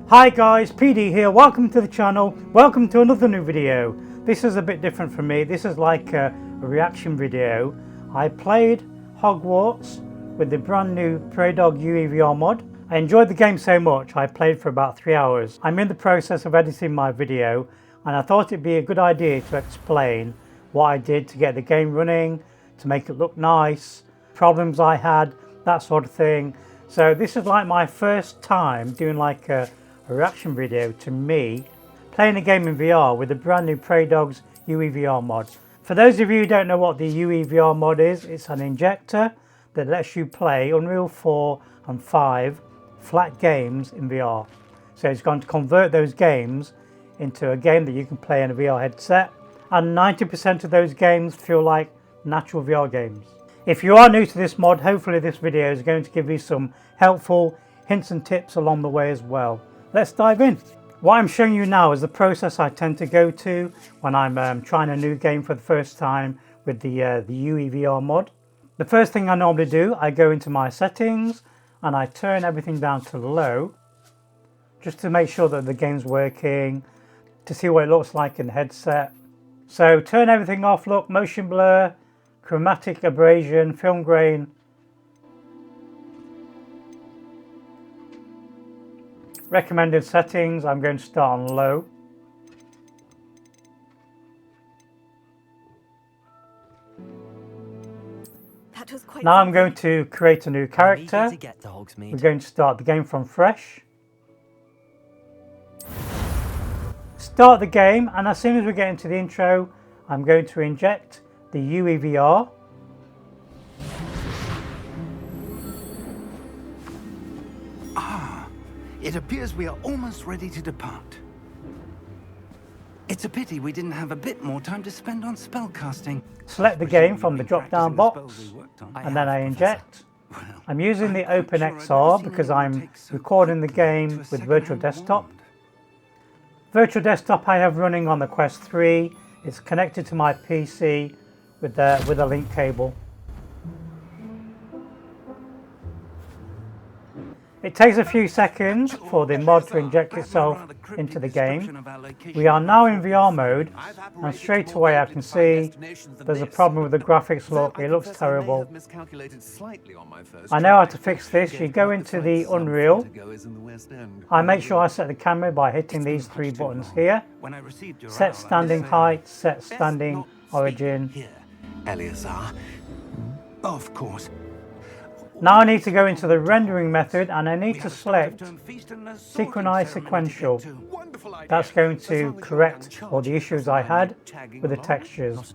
Hi guys, PD here, welcome to the channel, welcome to another new video. This is a bit different from me, this is like a reaction video. I played Hogwarts with the brand new PreyDog UEVR mod. I enjoyed the game so much, I played for about 3 hours. I'm in the process of editing my video and I thought it'd be a good idea to explain what I did to get the game running, to make it look nice, problems I had, that sort of thing. So this is like my first time doing like a reaction video to me playing a game in VR with the brand new PreyDog's UEVR mod. For those of you who don't know what the UEVR mod is, it's an injector that lets you play Unreal 4 and 5 flat games in VR. So it's going to convert those games into a game that you can play in a VR headset, and 90% of those games feel like natural VR games. If you are new to this mod, hopefully this video is going to give you some helpful hints and tips along the way as well. Let's dive in. What I'm showing you now is the process I tend to go to when I'm trying a new game for the first time with the UEVR mod. The first thing I normally do, I go into my settings and I turn everything down to low just to make sure that the game's working, to see what it looks like in the headset. So turn everything off, look, motion blur, chromatic aberration, film grain. Recommended settings, I'm going to start on low. Now I'm going to create a new character. We're going to start the game from fresh. Start the game, and as soon as we get into the intro, I'm going to inject the UEVR. It appears we are almost ready to depart. It's a pity we didn't have a bit more time to spend on spellcasting. Select the game from the drop-down box, and then I inject. I'm using the OpenXR because I'm recording the game with Virtual Desktop. Virtual Desktop I have running on the Quest 3. It's connected to my PC with a link cable. It takes a few seconds for the mod to inject itself into the game. We are now in VR mode, and straight away I can see there's a problem with the graphics look. It looks terrible. I know how to fix this. You go into the Unreal. I make sure I set the camera by hitting these 3 buttons here. Set standing height, set standing origin. Of course. Now I need to go into the rendering method and I need to select synchronize sequential. That's going to correct all the issues I had with the textures.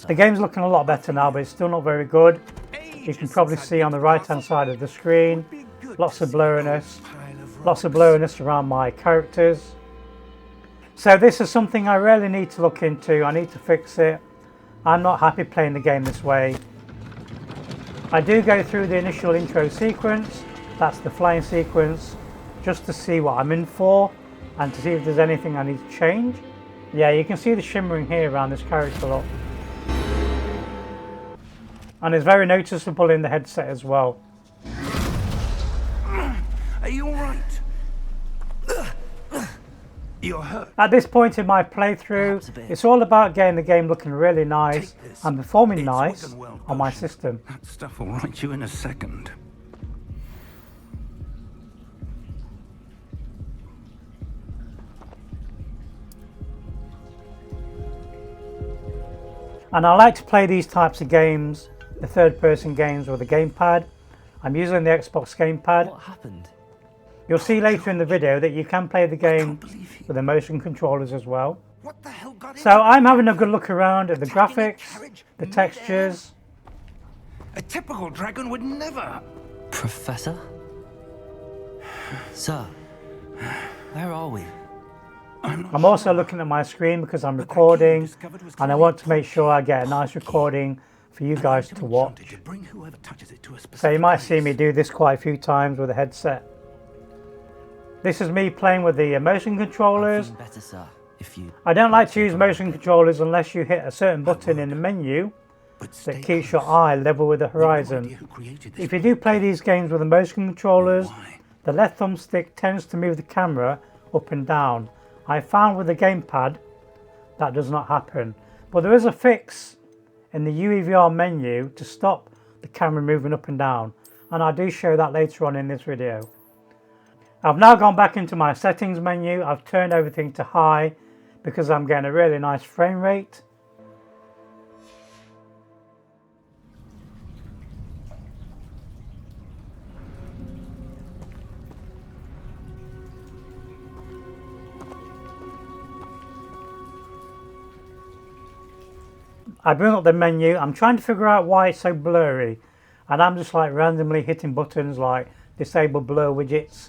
The game's looking a lot better now, but it's still not very good. You can probably see on the right hand side of the screen, lots of blurriness around my characters. So this is something I really need to look into. I need to fix it. I'm not happy playing the game this way. I do go through the initial intro sequence, that's the flying sequence, just to see what I'm in for and to see if there's anything I need to change. Yeah, you can see the shimmering here around this character look. And it's very noticeable in the headset as well. Are you alright? You're hurt. At this point in my playthrough, it's all about getting the game looking really nice and performing nice on my system. That stuff will right you in a second. And I like to play these types of games, the third-person games with a gamepad. I'm using the Xbox gamepad. What happened? You'll see later in the video that you can play the game with the motion controllers as well. So I'm having a good look around at the graphics, the textures. A typical dragon would never. Professor? Sir, where are we? I'm also looking at my screen because I'm recording and I want to make sure I get a nice recording for you guys to watch. So you might see me do this quite a few times with a headset. This is me playing with the motion controllers. Better, sir, if you... I don't like to use motion controllers unless you hit a certain button in the menu that keeps your eye level with the horizon. If you do play these games with the motion controllers, the left thumbstick tends to move the camera up and down. I found with the gamepad that does not happen, but there is a fix in the UEVR menu to stop the camera moving up and down, and I do show that later on in this video. I've now gone back into my settings menu. I've turned everything to high because I'm getting a really nice frame rate. I bring up the menu. I'm trying to figure out why it's so blurry, and I'm just like randomly hitting buttons like disable blur widgets.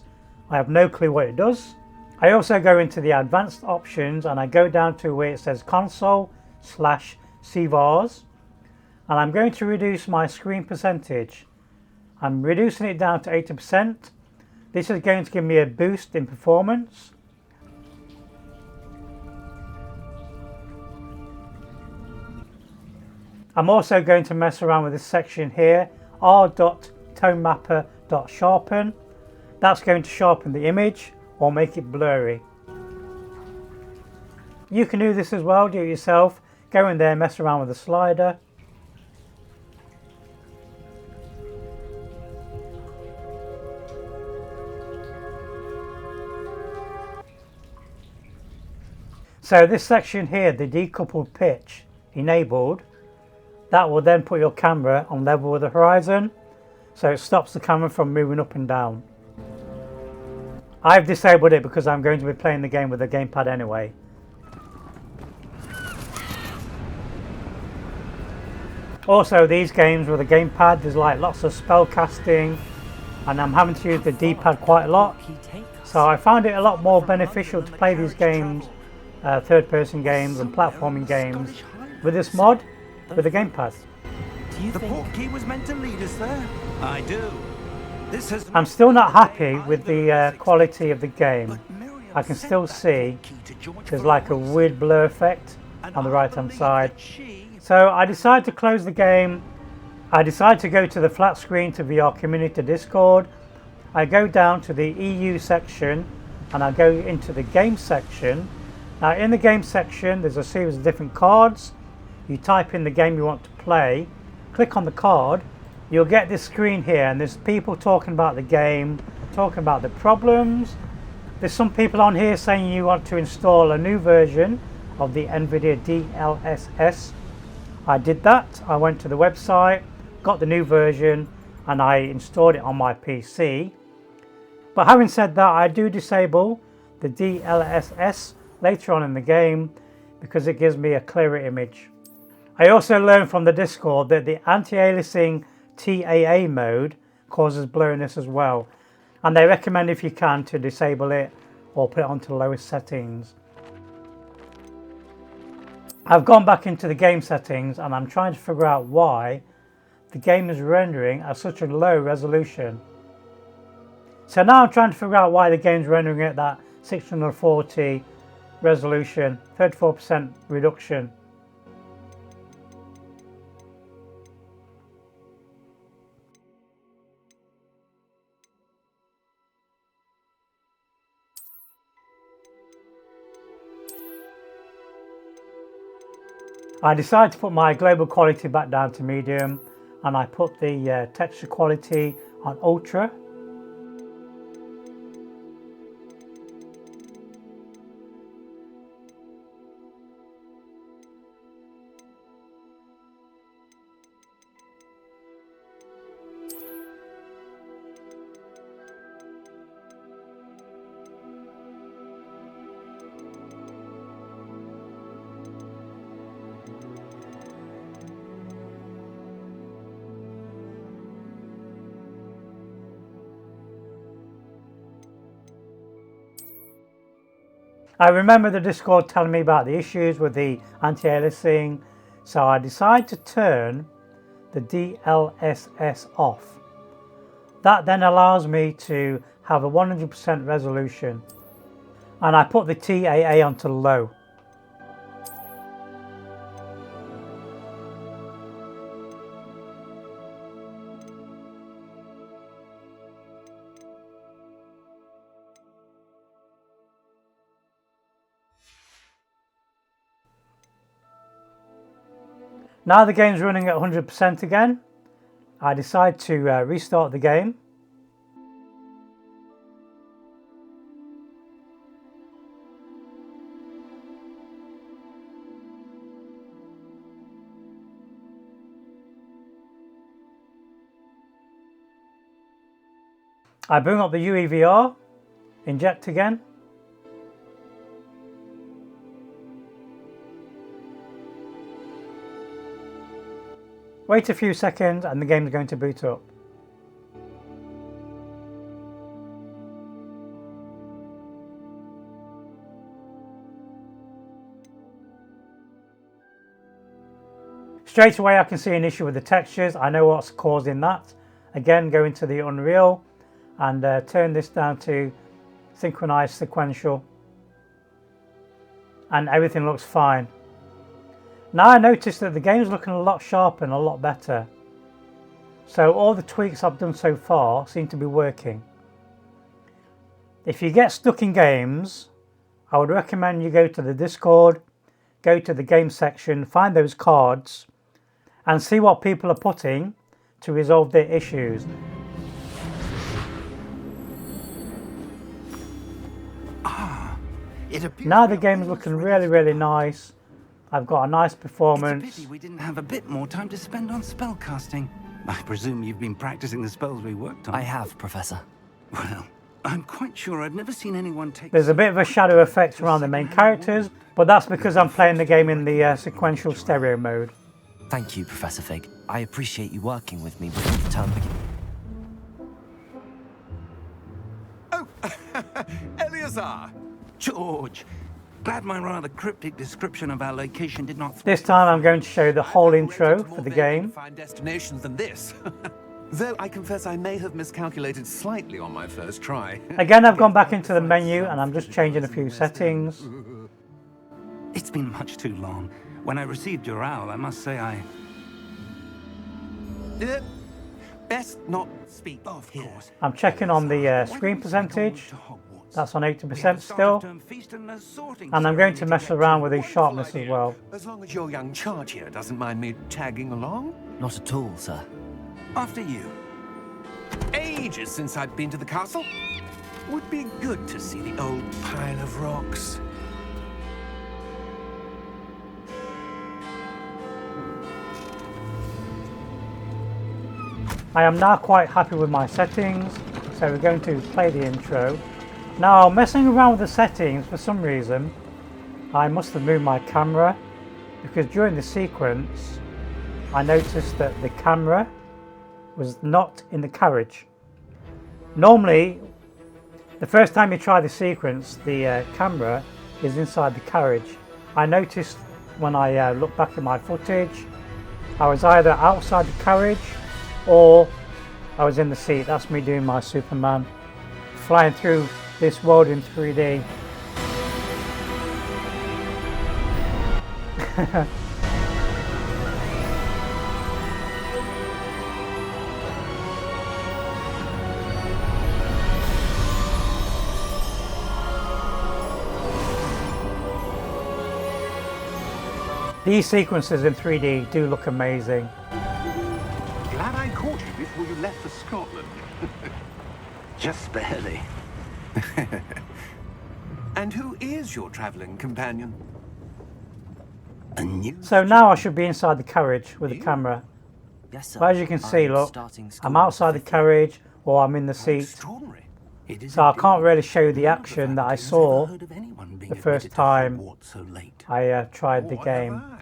I have no clue what it does. I also go into the advanced options and I go down to where it says console/CVARs, and I'm going to reduce my screen percentage. I'm reducing it down to 80%. This is going to give me a boost in performance. I'm also going to mess around with this section here, r.tonemapper.sharpen. That's going to sharpen the image or make it blurry. You can do this as well, do it yourself. Go in there, mess around with the slider. So this section here, the decoupled pitch enabled, that will then put your camera on level with the horizon, so it stops the camera from moving up and down. I've disabled it because I'm going to be playing the game with the gamepad anyway. Also, these games with a gamepad, there's like lots of spell casting, and I'm having to use the D-pad quite a lot. So I find it a lot more beneficial to play these games, third-person games and platforming games, with this mod, with the gamepad. The portkey was meant to lead us there. I do. This has. I'm still not happy with the quality of the game. I can still see there's like a weird blur effect on the right hand side. So I decided to close the game. I decided to go to the flat screen to VR community Discord. I go down to the EU section and I go into the game section. Now in the game section there's a series of different cards. You type in the game you want to play, click on the card, you'll get this screen here, and there's people talking about the game, talking about the problems. There's some people on here saying you want to install a new version of the NVIDIA DLSS. I did that. I went to the website, got the new version, and I installed it on my PC. But having said that, I do disable the DLSS later on in the game because it gives me a clearer image. I also learned from the Discord that the anti-aliasing TAA mode causes blurriness as well, and they recommend if you can to disable it or put it onto the lowest settings. I've gone back into the game settings and I'm trying to figure out why the game is rendering at such a low resolution. So now I'm trying to figure out why the game's rendering at that 640 resolution, 34% reduction. I decided to put my global quality back down to medium, and I put the texture quality on ultra. I remember the Discord telling me about the issues with the anti-aliasing, so I decided to turn the DLSS off. That then allows me to have a 100% resolution, and I put the TAA onto low. Now the game's running at 100% again. I decide to restart the game. I bring up the UEVR, inject again. Wait a few seconds and the game is going to boot up. Straight away I can see an issue with the textures. I know what's causing that. Again, go into the Unreal and turn this down to synchronized sequential, and everything looks fine. Now I notice that the game's looking a lot sharper and a lot better. So all the tweaks I've done so far seem to be working. If you get stuck in games, I would recommend you go to the Discord, go to the game section, find those cards and see what people are putting to resolve their issues. Now the game's looking really nice. I've got a nice performance. It's a pity we didn't have a bit more time to spend on spellcasting. I presume you've been practicing the spells we worked on. I have, Professor. Well, I'm quite sure I've never seen anyone take... There's a bit of a shadow effect around the main characters, but that's because I'm playing the game in the sequential stereo mode. Thank you, Professor Fig. I appreciate you working with me before the term begins. Oh, Eleazar! George! Glad my rather cryptic description of our location did not... This time I'm going to show you the whole intro for the game. Find destinations than this. Though I confess I may have miscalculated slightly on my first try. Again, I've gone back into the menu and I'm just changing a few settings. It's been much too long. When I received your owl, I must say I... Best not speak Of here. course. I'm checking on the screen percentage. That's on 80% still. And I'm going to mess around with the sharpness as well. As long as your young charge here doesn't mind me tagging along. Not at all, sir. After you. Ages since I've been to the castle. Would be good to see the old pile of rocks. I am now quite happy with my settings, so we're going to play the intro. Now, messing around with the settings, for some reason, I must have moved my camera, because during the sequence, I noticed that the camera was not in the carriage. Normally, the first time you try the sequence, the camera is inside the carriage. I noticed when I looked back at my footage, I was either outside the carriage or I was in the seat. That's me doing my Superman, flying through this world in 3D. These sequences in 3D do look amazing. Glad I caught you before you left for Scotland. Just barely. And who is your travelling companion? A new... So now I should be inside the carriage with the camera. Yes, sir. But as you can see, I'm look, starting school I'm outside the with carriage or I'm in the seat. Extraordinary. It is So I indeed. can't really show you the action that I I've saw never heard of anyone being the first admitted to time Hogwarts so late. I tried the What game. have I?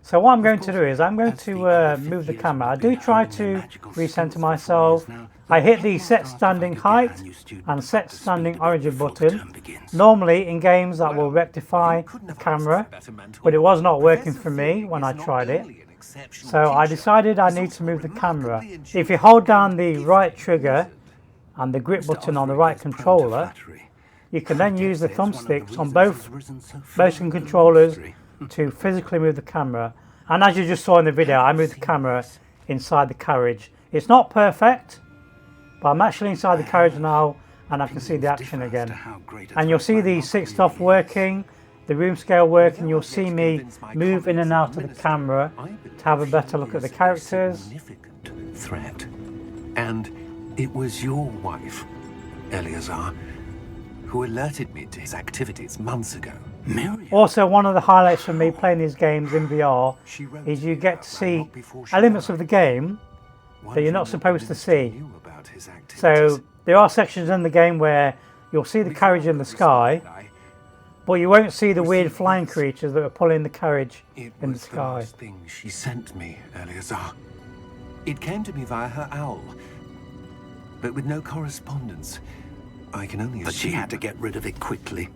So what I'm going to do is I'm going As the to other move the fifth camera. I years do we've been try honing to their magical recenter skills for 4 myself. years now, I hit the I set asked if I standing could get our height new student and up set to speed standing a bit origin before the button. term begins. Normally in games that will Well, rectify you couldn't the have asked camera, for better mentor. but it was not working Professor for me Fig when is I not tried it. only an exceptional So I teacher, decided I he's need also to move the camera. remarkably If you hold down the ingenuous, right gifted trigger wizard. and the grip Mr. button on the Osric right is prone to controller, flattery. you can then I dare use the say it's one of the thumbsticks on reasons both he's risen so far motion in the controllers industry. to physically move the camera. And as you just saw in the video, I moved the camera inside the carriage. It's not perfect, but I'm actually inside the carriage now and I can see the action Opinions differ as again. to how great a And you'll threat see my the uncle 6 really stuff is. working the room scale work, and you'll see me move in and out of the camera to have a better look at the characters. Significant threat. And it was your wife, Eleazar, who alerted me to his activities months ago. Miriam? Also, one of the highlights for me playing these games in VR is you get to see elements of the game that you're not supposed to see. So there are sections in the game where you'll see the carriage in the sky, but you won't see the weird flying creatures that are pulling the carriage in the sky. It was the last thing she sent me, Eleazar. It came to me via her owl, but with no correspondence. I can only assume... But she had to get rid of it quickly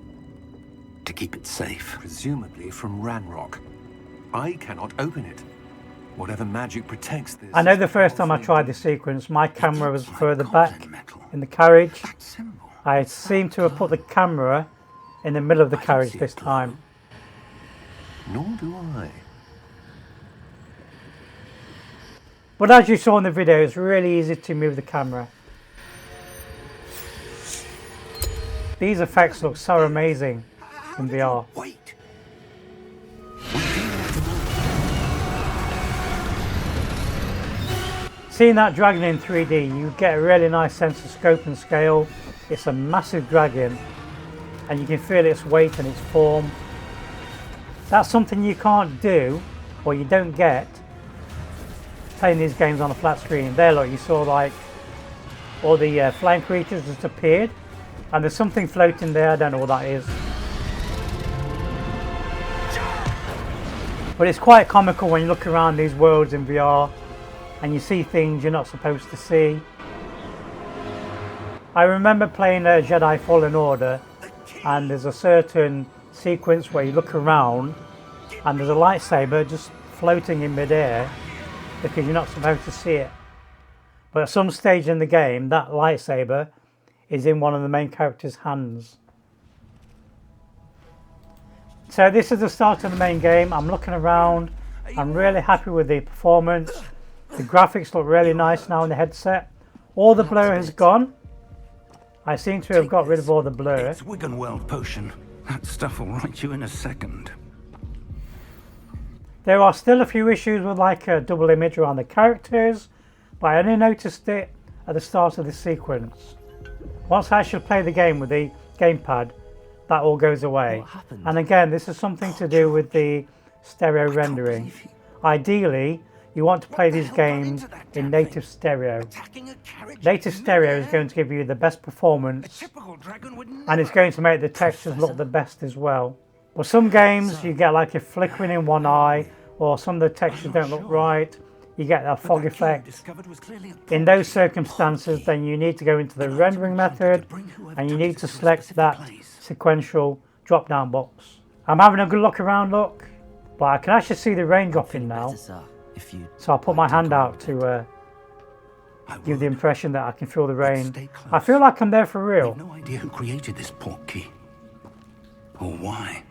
to keep it safe. Presumably from Ranrock. I cannot open it. Whatever magic protects this... I know the first time I tried this sequence, my camera was further back in the carriage. I seem to have put the camera in the middle of the carriage this time. Nor do I. But as you saw in the video, it's really easy to move the camera. These effects look so amazing in VR. Wait. Seeing that dragon in 3D, you get a really nice sense of scope and scale. It's a massive dragon, and you can feel its weight and its form. That's something you can't do, or you don't get, playing these games on a flat screen. There, look, you saw like all the flying creatures just appeared, and there's something floating there. I don't know what that is, but it's quite comical when you look around these worlds in VR and you see things you're not supposed to see. I remember playing Jedi Fallen Order, and there's a certain sequence where you look around and there's a lightsaber just floating in midair because you're not supposed to see it. But at some stage in the game, that lightsaber is in one of the main character's hands. So this is the start of the main game. I'm looking around. I'm really happy with the performance. The graphics look really nice now in the headset. All the blur has gone. I seem to have got rid of all the blur. It's Wiggenweld potion. That stuff will right you in a second. There are still a few issues with like a double image around the characters, but I only noticed it at the start of this sequence. Once I actually play the game with the gamepad, that all goes away. And again, this is something to do with the stereo rendering. Ideally, you want to play these games in native stereo. Native stereo is going to give you the best performance, and it's going to make the textures look the best as well. But some games you get like a flickering in one eye, or some of the textures don't look right, you get a fog effect. In those circumstances, then you need to go into the rendering method and you need to select that sequential drop down box. I'm having a good look around, look, but I can actually see the rain dropping now. So I'll put my hand out to give the impression that I can feel the rain. I feel like I'm there for real. I've no idea who created this portkey, or why.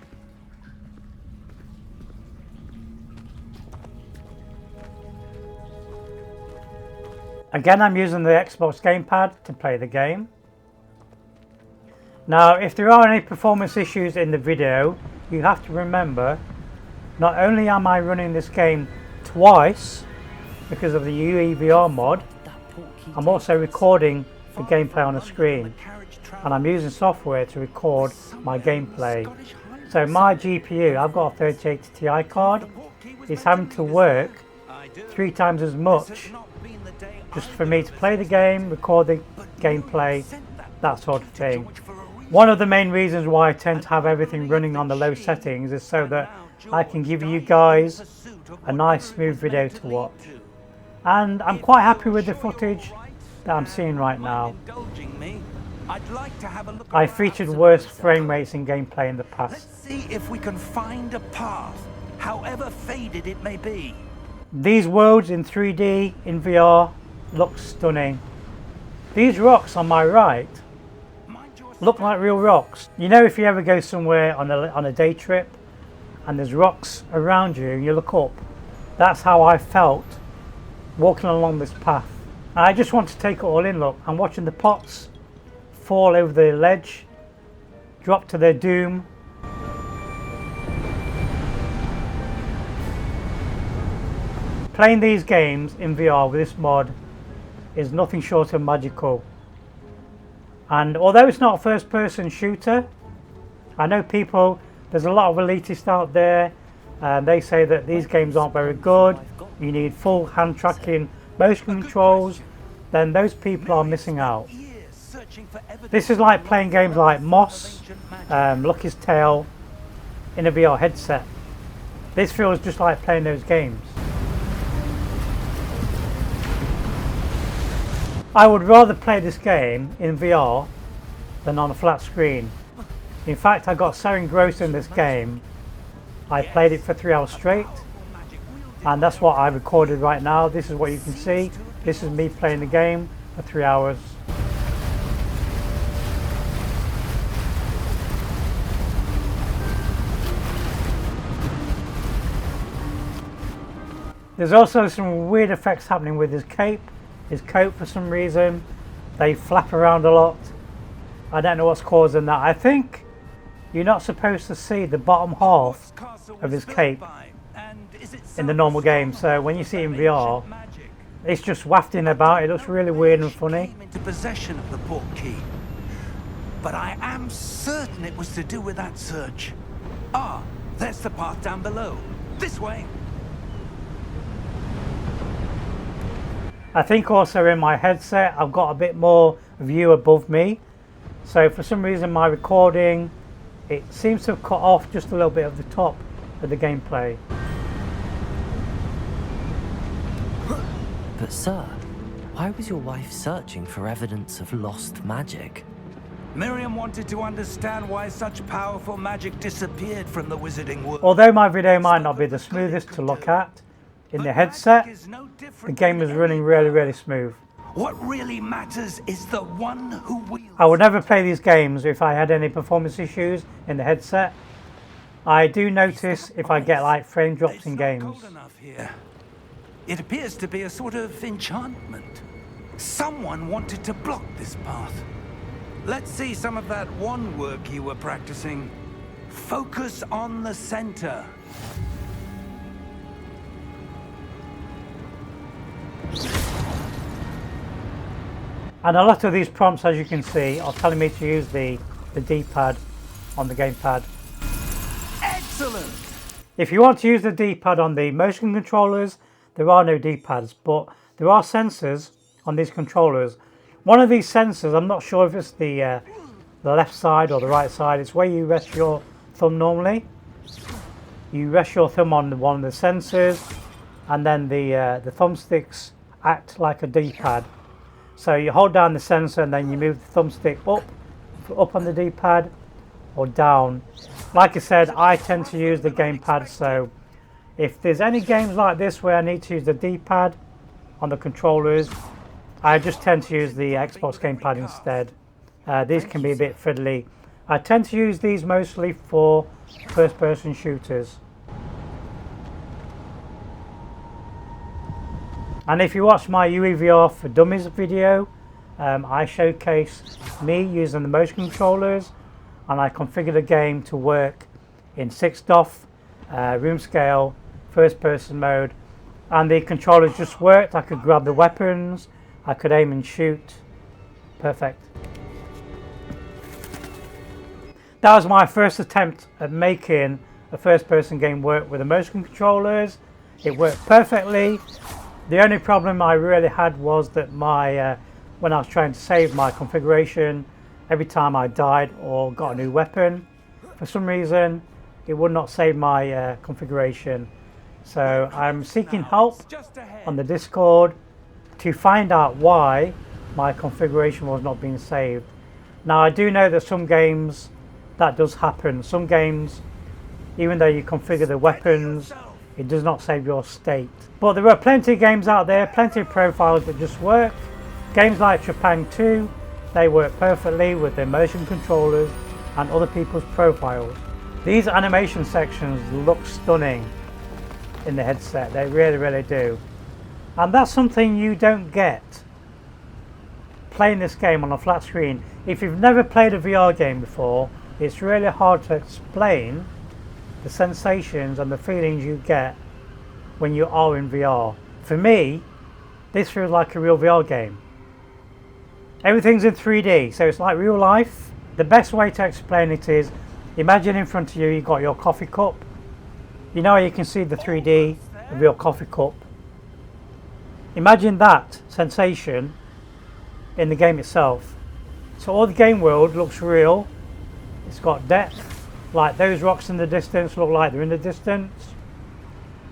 Again, I'm using the Xbox gamepad to play the game. Now, if there are any performance issues in the video, you have to remember, not only am I running this game twice because of the UEVR mod, I'm also recording the gameplay on the screen, and I'm using software to record my gameplay. So my GPU, I've got a 3080 Ti card, is having to work 3 times as much just for me to play the game, record the gameplay, that sort of thing. One of the main reasons why I tend to have everything running on the low settings is so that I can give you guys a nice smooth video to watch. And I'm quite happy with the footage that I'm seeing right now. I featured worse frame rates in gameplay in the past. Let's see if we can find a path, however faded it may be. These worlds in 3D, in VR, look stunning. These rocks on my right look like real rocks. You know, if you ever go somewhere on a day trip and there's rocks around you and you look up, that's how I felt walking along this path. And I just want to take it all in. Look, I'm watching the pots fall over the ledge, drop to their doom. playing these games in VR with this mod is nothing short of magical. And although it's not a first person shooter, I know there's a lot of elitists out there and they say that these games aren't very good, you need full hand tracking motion controls, then those people are missing out. This is like playing games like Moss, Lucky's Tale in a VR headset. This feels just like playing those games. I would rather play this game in VR than on a flat screen. In fact, I got so engrossed in this game, I played it for 3 hours straight, and that's what I recorded right now. This is what you can see. This is me playing the game for 3 hours. There's also some weird effects happening with his cape. His coat, for some reason, they flap around a lot. I don't know what's causing that. I think you're not supposed to see the bottom half of his cape in the normal game. So when you see it in VR, it's just wafting about. It looks really weird and funny. Into possession of the port key, but I am certain it was to do with that search. Ah, there's the path down below. This way. I think also in my headset I've got a bit more view above me, so for some reason my recording, it seems to have cut off just a little bit of the top of the gameplay. But sir, why was your wife searching for evidence of lost magic? Miriam wanted to understand why such powerful magic disappeared from the wizarding world. Although my video might not be the smoothest to look at, in the headset, the game is running really smooth. What really matters is the one who wields. I would never play these games if I had any performance issues in the headset. I do notice if I get like frame drops in games. It appears to be a sort of enchantment. Someone wanted to block this path. Let's see some of that one work you were practicing. Focus on the center. And a lot of these prompts, as you can see, are telling me to use the D-pad on the gamepad. Excellent! If you want to use the D-pad on the motion controllers, there are no D-pads, but there are sensors on these controllers. One of these sensors, I'm not sure if it's the left side or the right side, it's where you rest your thumb normally. You rest your thumb on one of the sensors, and then the thumbsticks act like a D-pad. So you hold down the sensor and then you move the thumbstick up on the D-pad or down. Like I said, I tend to use the gamepad, so if there's any games like this where I need to use the D-pad on the controllers, I just tend to use the Xbox gamepad instead. These can be a bit fiddly. I tend to use these mostly for first-person shooters. And if you watch my UEVR for Dummies video, I showcase me using the motion controllers, and I configure the game to work in 6 DoF, room scale, first person mode, and the controllers just worked. I could grab the weapons, I could aim and shoot. Perfect. That was my first attempt at making a first person game work with the motion controllers. It worked perfectly. The only problem I really had was that when I was trying to save my configuration, every time I died or got a new weapon, for some reason it would not save my configuration. So I'm seeking help on the Discord to find out why my configuration was not being saved. Now I do know that some games that does happen. Some games, even though you configure the weapons, it does not save your state. But there are plenty of games out there, plenty of profiles that just work. Games like Trepang 2, they work perfectly with their motion controllers and other people's profiles. These animation sections look stunning in the headset, they really do. And that's something you don't get playing this game on a flat screen. If you've never played a VR game before, it's really hard to explain the sensations and the feelings you get when you are in VR. For me, this feels like a real VR game. Everything's in 3D, so it's like real life. The best way to explain it is, imagine in front of you, you've got your coffee cup. You know how you can see the 3D of your coffee cup. Imagine that sensation in the game itself. So all the game world looks real. It's got depth, like those rocks in the distance look like they're in the distance.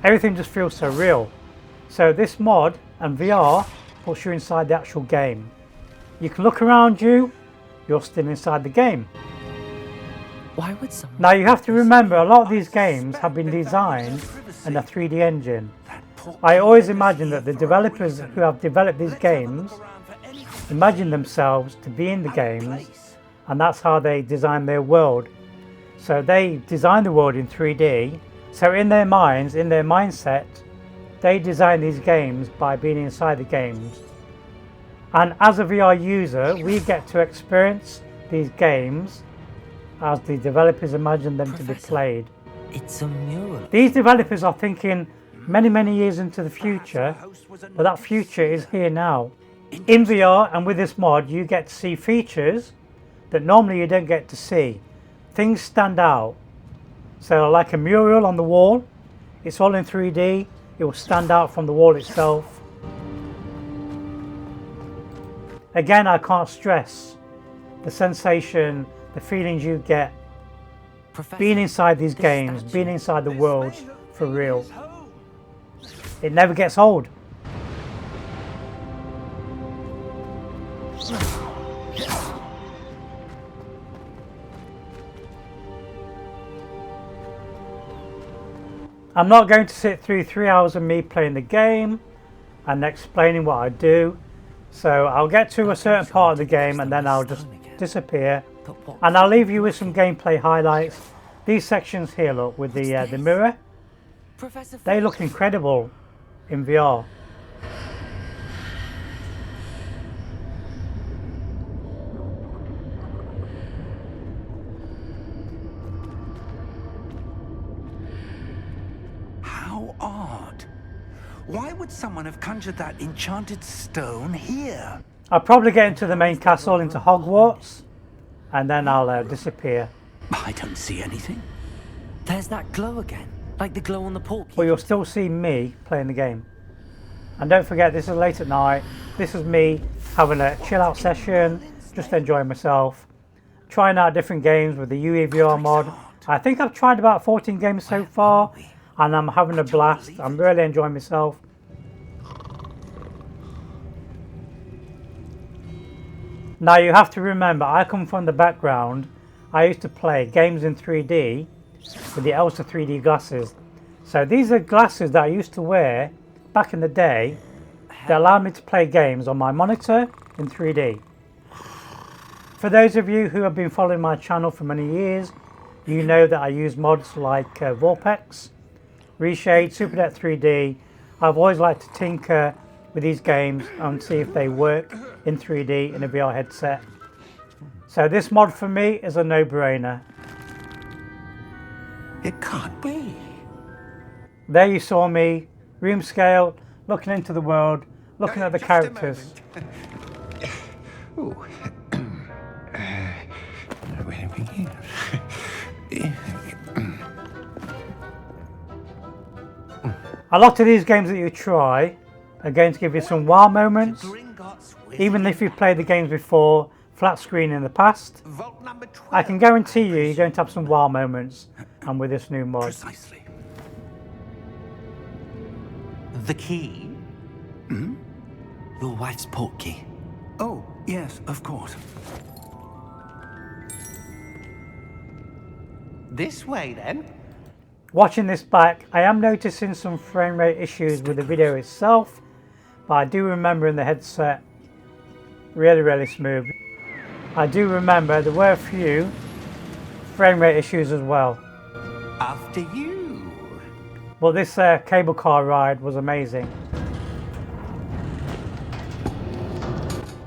Everything just feels so real. So this mod and VR puts you inside the actual game. You can look around you, you're still inside the game. Why would someone... Now you have to remember, a lot of these games have been designed in a 3D engine. I always imagine that the developers who have developed these games imagine themselves to be in the games, and that's how they design their world. So they design the world in 3D. So in their minds, in their mindset, they design these games by being inside the games. And as a VR user, we get to experience these games as the developers imagine them to be played. It's a mural. These developers are thinking many years into the future, but that future is here now. In VR and with this mod, you get to see features that normally you don't get to see. Things stand out. So like a mural on the wall, it's all in 3D, it will stand out from the wall itself. Again, I can't stress the sensation, the feelings you get being inside these games, being inside the world for real. It never gets old. I'm not going to sit through 3 hours of me playing the game and explaining what I do. So I'll get to a certain part of the game and then I'll just disappear. And I'll leave you with some gameplay highlights. These sections here, look, with the mirror, they look incredible in VR. How odd. Why would someone have conjured that enchanted stone here? I'll probably get into the main castle, into Hogwarts, and then I'll disappear. I don't see anything. There's that glow again, like the glow on the port. But you'll still see me playing the game. And don't forget, this is late at night. This is me having a chill out session, just enjoying myself, trying out different games with the UEVR mod. I think I've tried about 14 games so far, and I'm having a blast. I'm really enjoying myself. Now you have to remember, I come from the background. I used to play games in 3D with the Elsa 3D glasses. So these are glasses that I used to wear back in the day that allowed me to play games on my monitor in 3D. For those of you who have been following my channel for many years, you know that I use mods like Vorpex, Reshade, SuperDepth 3D. I've always liked to tinker with these games and see if they work in 3D in a VR headset. So this mod for me is a no-brainer. It can't be. There you saw me, room scale, looking into the world, looking at the characters. Ooh. Where do we begin? A lot of these games that you try are going to give you some wow moments. Even if you've played the games before, flat screen in the past, I can guarantee you you're going to have some wow moments, and with this new mod. Precisely. The key? Hmm? Your wife's port key. Oh, yes, of course. This way, then. Watching this back, I am noticing some frame rate issues with the video itself, but I do remember in the headset, really smooth. I do remember there were a few frame rate issues as well. After you. But this cable car ride was amazing.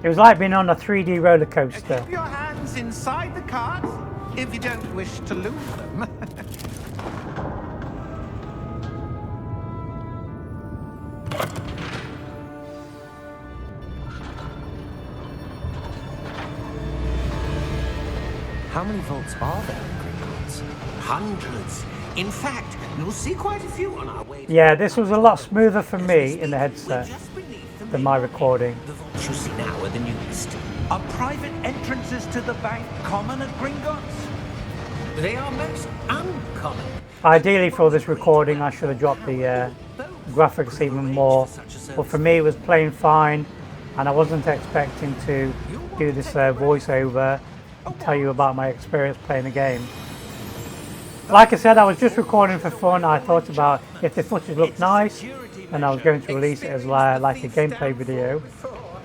It was like being on a 3D roller coaster. Keep your hands inside the cart if you don't wish to lose them. How many vaults are there in Gringotts? Hundreds. In fact, you'll see quite a few on our way. Yeah, this was a lot smoother for me in the headset Just beneath the than my recording. The vaults you see now are the newest. Are private entrances to the bank common at Gringotts? They are most uncommon. Ideally for this recording I should have dropped the graphics even more, but for me it was playing fine and I wasn't expecting to do this voiceover and tell you about my experience playing the game. Like I said, I was just recording for fun. I thought about if the footage looked nice and I was going to release it as like a gameplay video.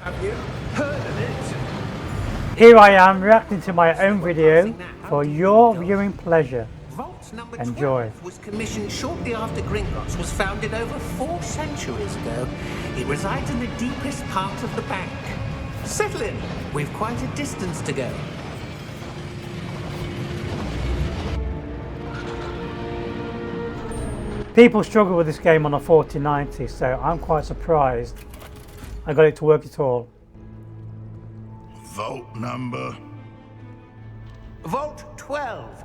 Have you heard of it? Here I am reacting to my own video for your viewing pleasure. Vault number Enjoy. 12 was commissioned shortly after Gringotts was founded over 4 centuries ago. It resides in the deepest part of the bank. Settle in. We've quite a distance to go. People struggle with this game on a 4090, so I'm quite surprised I got it to work at all. Vault number. Vault 12.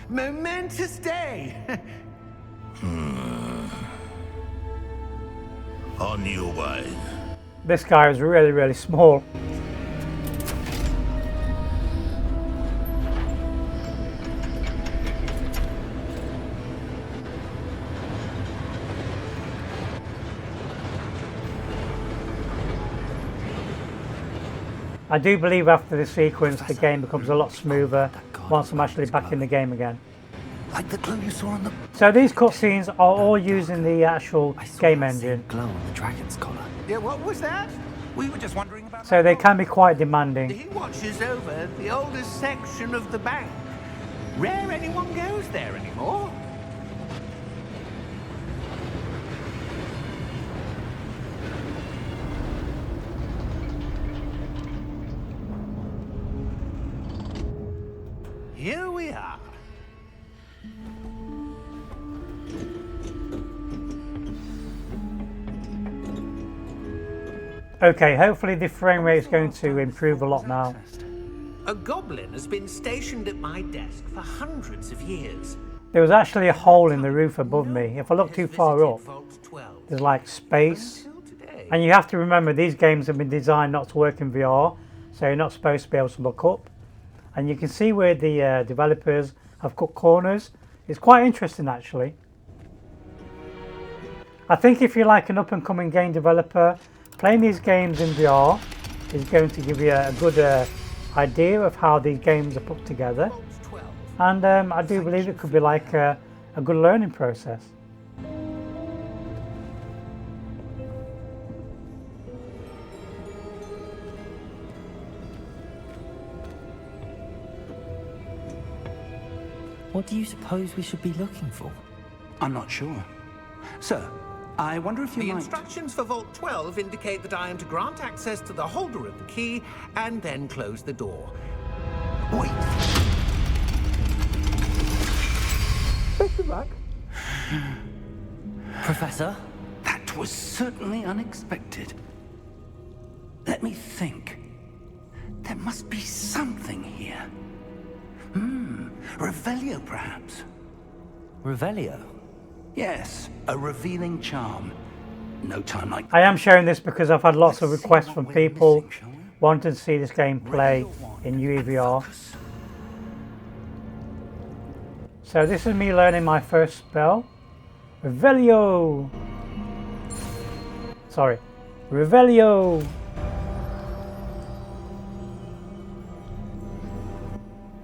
Momentous day. On your way. This guy is really, really small. I do believe after this sequence the game becomes a lot smoother once I'm actually back in the game again. Like the glow you saw on the... So these cutscenes are all using the actual game engine, Glow on the dragon's collar. Yeah, what was that? We were just wondering about... so they can be quite demanding. He watches over the oldest section of the bank. Rare anyone goes there anymore. Here we are. Okay, hopefully the frame rate is going to improve a lot now. A goblin has been stationed at my desk for hundreds of years. There was actually a hole in the roof above me. If I look too far up, there's like space. And you have to remember these games have been designed not to work in VR, so you're not supposed to be able to look up. And you can see where the developers have cut corners. It's quite interesting actually. I think if you're like an up and coming game developer, playing these games in VR is going to give you a good idea of how these games are put together. And I do believe it could be like a good learning process. What do you suppose we should be looking for? I'm not sure. Sir, I wonder if you The might... instructions for Vault 12 indicate that I am to grant access to the holder of the key and then close the door. Wait! Professor? That was certainly unexpected. Let me think. There must be something here. Revelio, perhaps? Revelio? Yes, a revealing charm. No time like I am sharing this because I've had lots of requests from people wanting to see this game play in UEVR. So this is me learning my first spell. Revelio! Sorry. Revelio!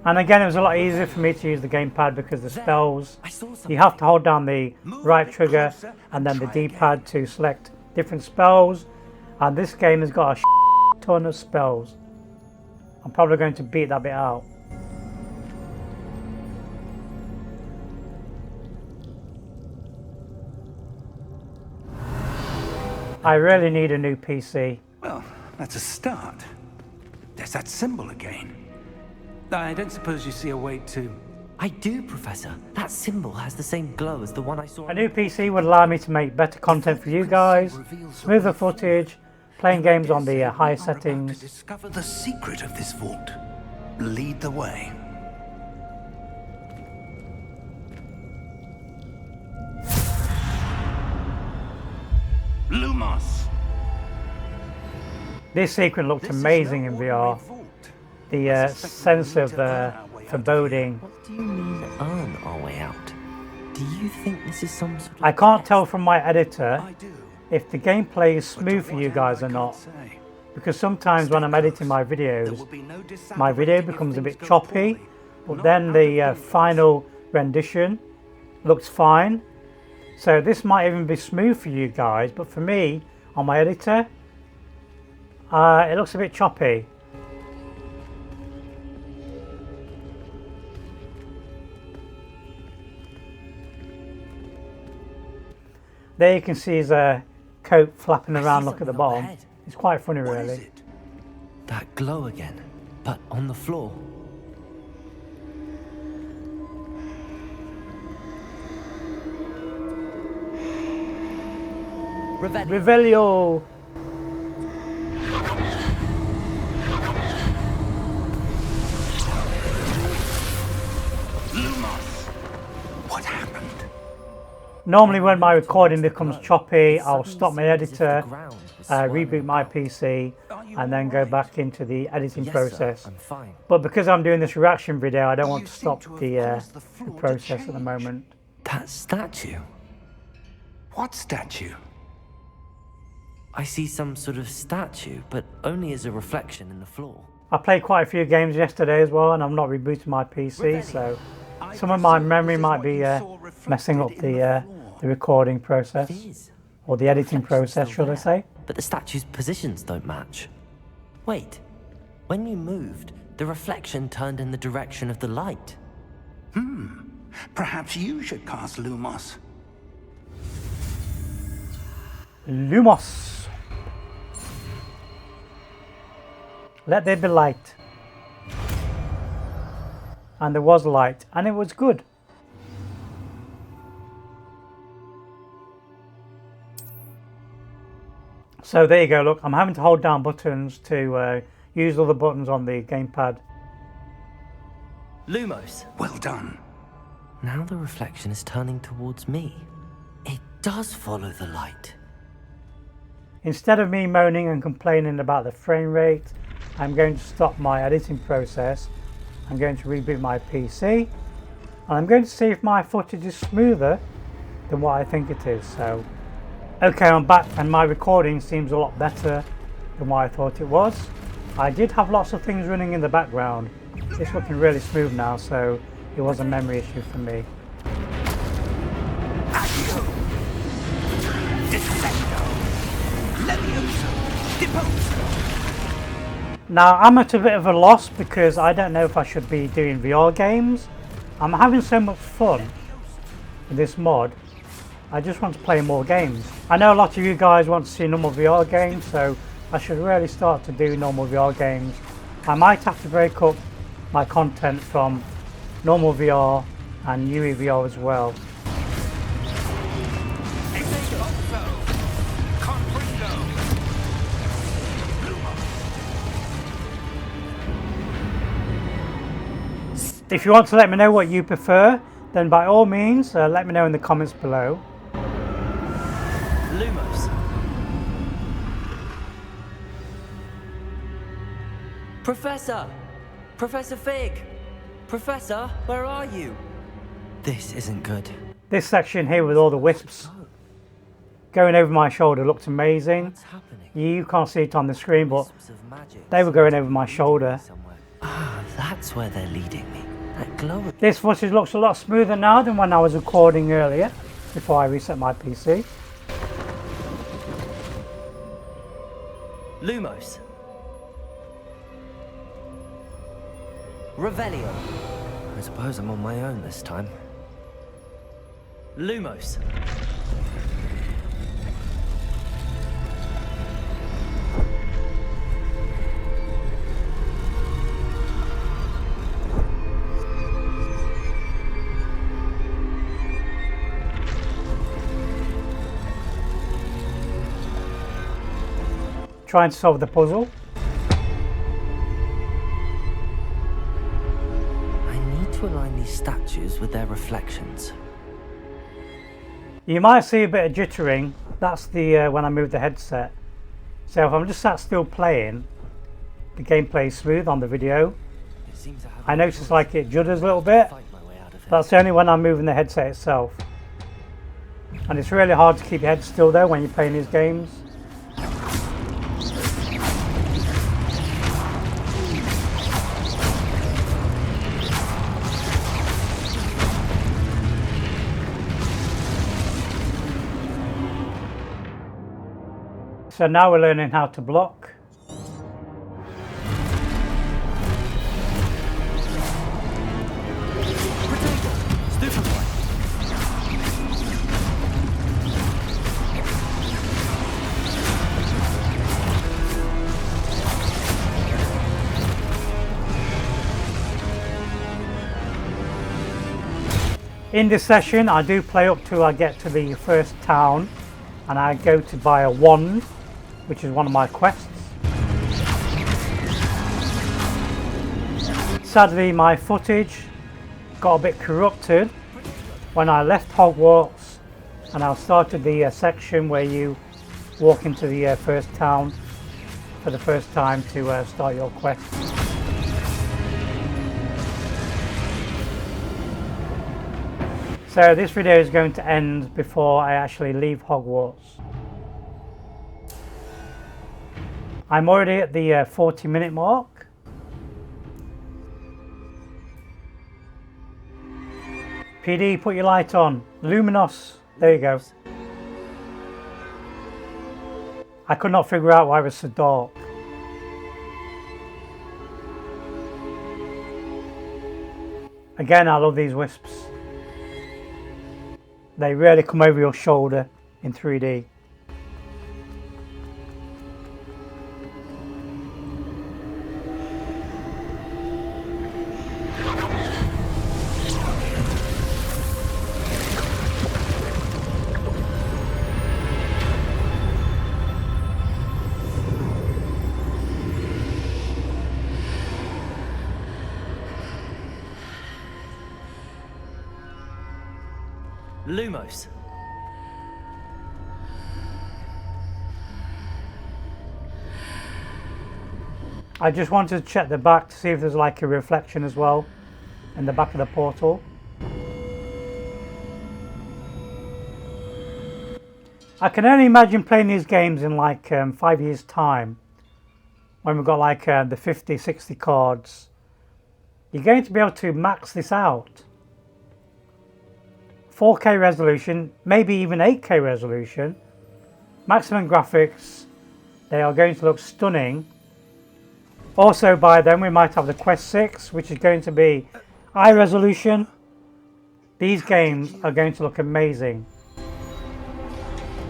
And again, it was a lot easier for me to use the gamepad because the spells, you have to hold down the right trigger and then the D-pad to select different spells. And this game has got a ton of spells. I'm probably going to beat that bit out. I really need a new PC. Well, that's a start. There's that symbol again. I don't suppose you see a way to... I do, Professor. That symbol has the same glow as the one I saw. A new PC would allow me to make better content for you guys, smoother footage, playing games on the higher settings. To discover the secret of this vault. Lead the way. Lumos. This sequence looked amazing in VR. The sense of foreboding. What do you mean earn our way out? Do you think this is some sort of I can't test? tell from my editor I do. if the gameplay is smooth for you guys or not. Because sometimes when I'm editing my videos, my video becomes a bit choppy, but then the final rendition looks fine. So this might even be smooth for you guys, but for me, on my editor, it looks a bit choppy. There you can see his coat flapping around, look at the bottom. It's quite funny What is really. it? That glow again, but on the floor. Revelio! Lumos. What happened? Normally when my recording becomes choppy, I'll stop my editor, reboot my PC, and then go back into the editing Yes, process. sir, I'm fine. But because I'm doing this reaction video, I don't want You to seem stop to have the caused the floor to process at the change. moment. That statue. What statue? I see some sort of statue, but only as a reflection in the floor. I played quite a few games yesterday as well, and I'm not rebooting my PC, so some of my memory might be messing up the recording process, It is. or the editing Reflection's process, still should I there, say. But the statue's positions don't match. Wait, when you moved, the reflection turned in the direction of the light. Perhaps you should cast Lumos. Lumos. Let there be light. And there was light, and it was good. So there you go, look, I'm having to hold down buttons to use all the buttons on the gamepad. Lumos. Well done. Now the reflection is turning towards me. It does follow the light. Instead of me moaning and complaining about the frame rate, I'm going to stop my editing process. I'm going to reboot my PC, and I'm going to see if my footage is smoother than what I think it is. So, okay, I'm back, and my recording seems a lot better than what I thought it was. I did have lots of things running in the background. It's looking really smooth now, so it was a memory issue for me. Accio. Defendo. Levioso. Deposo. Now, I'm at a bit of a loss because I don't know if I should be doing VR games. I'm having so much fun with this mod. I just want to play more games. I know a lot of you guys want to see normal VR games, so I should really start to do normal VR games. I might have to break up my content from normal VR and UEVR as well. If you want to let me know what you prefer, then by all means let me know in the comments below. Lumos. Professor! Professor Fig! Professor, where are you? This isn't good. This section here with all the wisps going over my shoulder looked amazing. What's happening? You can't see it on the screen, but Wisps of magic they were going over my shoulder. somewhere. Ah, that's where they're leading me. That glow. This footage looks a lot smoother now than when I was recording earlier, before I reset my PC. Lumos. Revelio. I suppose I'm on my own this time. Lumos. Trying to solve the puzzle. I need to align these statues with their reflections. You might see a bit of jittering That's the when I move the headset. So if I'm just sat still playing, the gameplay is smooth on the video. I notice like it judders a little bit. That's only when I'm moving the headset itself. And it's really hard to keep your head still though when you're playing these games. So now we're learning how to block. In this session I do play up till I get to the first town and I go to buy a wand, which is one of my quests. Sadly my footage got a bit corrupted when I left Hogwarts and I started the section where you walk into the first town for the first time to start your quest. So this video is going to end before I actually leave Hogwarts. I'm already at the 40-minute mark. PD, put your light on. Luminous. There you go. I could not figure out why it was so dark. Again, I love these wisps. They really come over your shoulder in 3D. Lumos. I just wanted to check the back to see if there's like a reflection as well in the back of the portal. I can only imagine playing these games in like 5 years time when we've got like the 50, 60 cards. You're going to be able to max this out. 4K resolution, maybe even 8K resolution, maximum graphics. They are going to look stunning. Also by then we might have the Quest 6, which is going to be high resolution. These games are going to look amazing.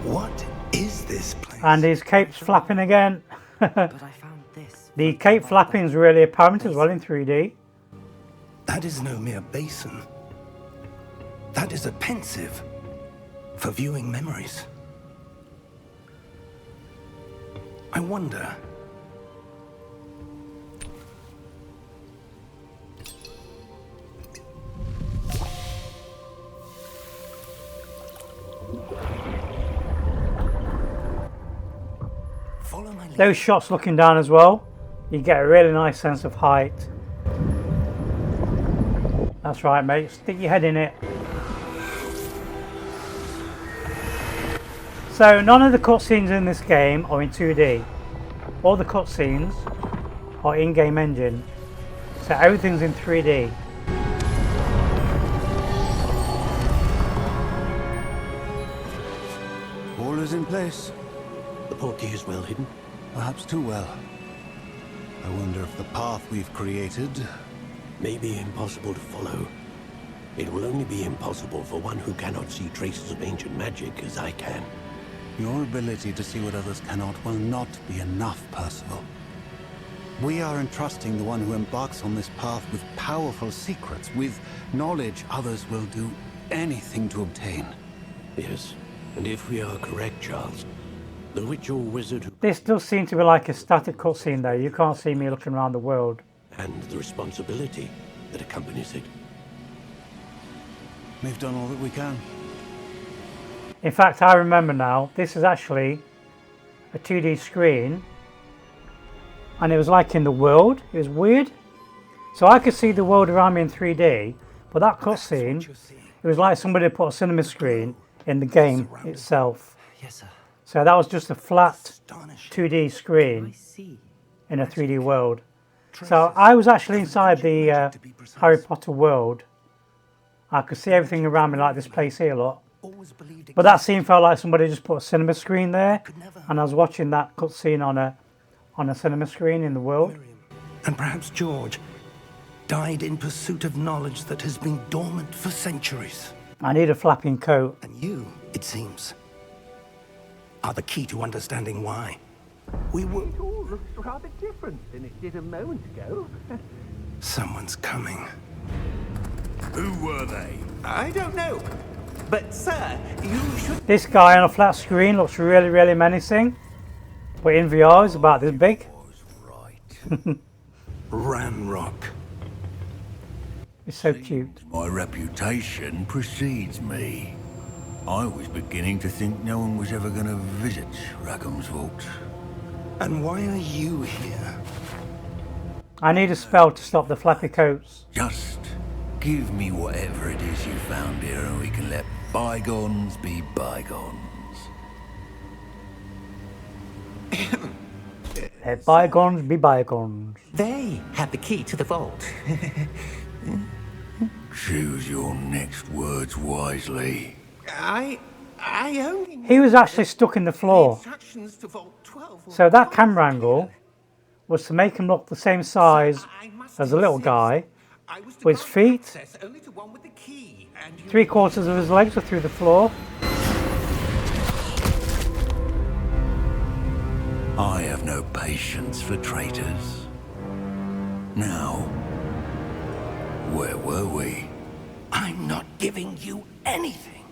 What is this place? And his cape's flapping again. But I found this. The cape flapping is really apparent as well in 3D. That is no mere basin. That is a pensive for viewing memories. I wonder. Follow my lead. Those shots looking down as well, you get a really nice sense of height. That's right, mate, stick your head in it. So none of the cutscenes in this game are in 2D. All the cutscenes are in-game engine. So everything's in 3D. All is in place. The portkey is well hidden. Perhaps too well. I wonder if the path we've created... May be impossible to follow. It will only be impossible for one who cannot see traces of ancient magic as I can. Your ability to see what others cannot will not be enough, Percival. We are entrusting the one who embarks on this path with powerful secrets, with knowledge others will do anything to obtain. Yes, and if we are correct, Charles, the witch or wizard who... This does seem to be like a static cutscene though. You can't see me looking around the world. and the responsibility that accompanies it. We've done all that we can. In fact, I remember now, this is actually a 2D screen, and it was like in the world. It was weird. So I could see the world around me in 3D, but that cutscene, it was like somebody put a cinema screen in the game itself. Yes, sir. So that was just a flat Astonishing. 2D I screen see. in a 3D world. So I was actually inside the Harry Potter world. I could see everything around me like this place here, look. Always believed it But that could- scene felt like somebody just put a cinema screen there, could never- and I was watching that cutscene on a cinema screen in the world. And perhaps George died in pursuit of knowledge that has been dormant for centuries. I need a flapping coat. And you, it seems, are the key to understanding why. We were... It all looks rather different than it did a moment ago. Someone's coming. Who were they? I don't know. But, sir, you should... This guy on a flat screen looks really, really menacing. But in VR, it's about this big. Was right. Ranrock. It's so cute. My reputation precedes me. I was beginning to think no one was ever going to visit Rackham's vault. And why are you here? I need a spell to stop the flappy coats. Just give me whatever it is you found here and we can let bygones be bygones. Let bygones be bygones. They had the key to the vault. Choose your next words wisely. I only... He was actually stuck in the floor. Instructions to Vault 12 were So that quite camera clear. angle was to make him look the same size I must as the little insist. guy. I was to with his grant feet. access only to one with the key, and you... 3/4 of his legs were through the floor. I have no patience for traitors. Now, where were we? I'm not giving you anything.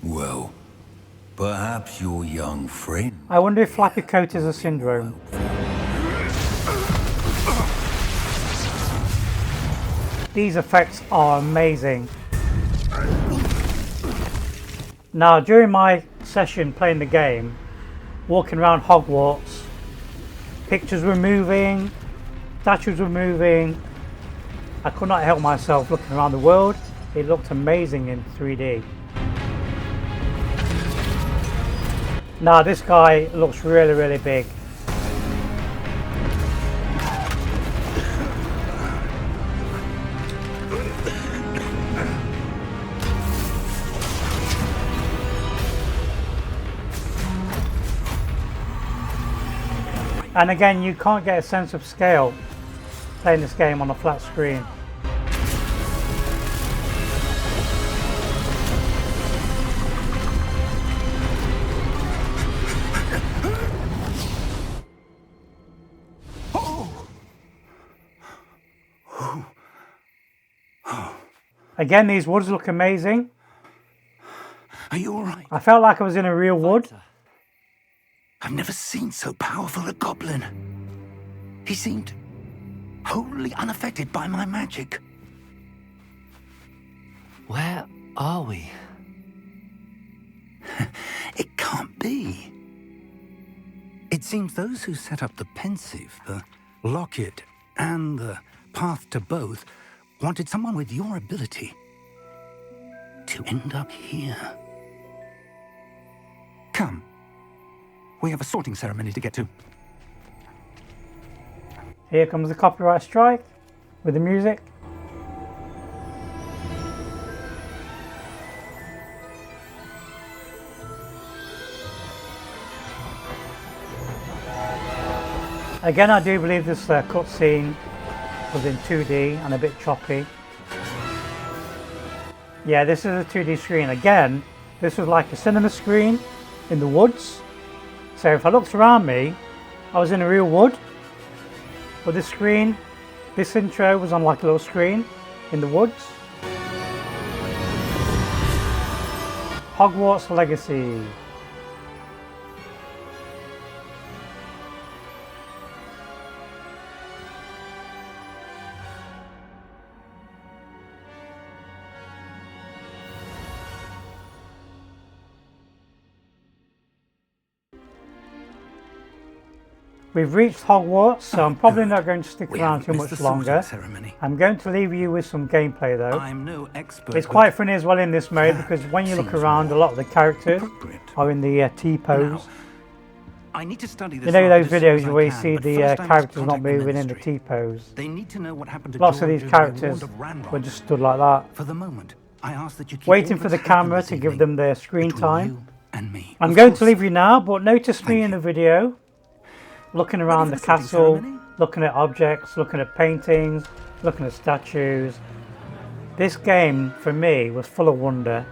Well, perhaps your young friend. I wonder if flappy coat is a syndrome. These effects are amazing. Now, during my session playing the game, walking around Hogwarts, pictures were moving, statues were moving. I could not help myself looking around the world. It looked amazing in 3D. Now this guy looks really, really big. And again, you can't get a sense of scale playing this game on a flat screen. Again, these woods look amazing. Are you all right? I felt like I was in a real wood. I've never seen so powerful a goblin. He seemed wholly unaffected by my magic. Where are we? It can't be. It seems those who set up the pensive, the locket, and the path to both wanted someone with your ability to end up here. Come. We have a sorting ceremony to get to. Here comes the copyright strike with the music. Again, I do believe this cutscene was in 2D and a bit choppy. Yeah, this is a 2D screen. Again, this was like a cinema screen in the woods. So if I looked around me, I was in a real wood. But this screen, this intro was on like a little screen in the woods. Hogwarts Legacy. We've reached Hogwarts, so I'm probably good. not going to stick We around haven't too missed much the sorting longer. ceremony. I'm going to leave you with some gameplay though. I'm no expert. It's quite funny as well in this mode because when you look seems around, a more lot of the characters appropriate. are in the Now, T-pose. I need to study this You know art those as soon as videos I where you can, see but the first I must characters not contact the moving in the Ministry. T-pose. They need to know what happened to Lots of George these who they characters warned of Ranrock. were just stood like that, For the moment, I ask that you keep waiting all for the that's happened camera this to give evening them their screen between time. you and me. I'm Of going to course. leave you now, but notice me in the video, looking around Ready the for the sorting castle, ceremony? looking at objects, looking at paintings, looking at statues. This game, for me, was full of wonder,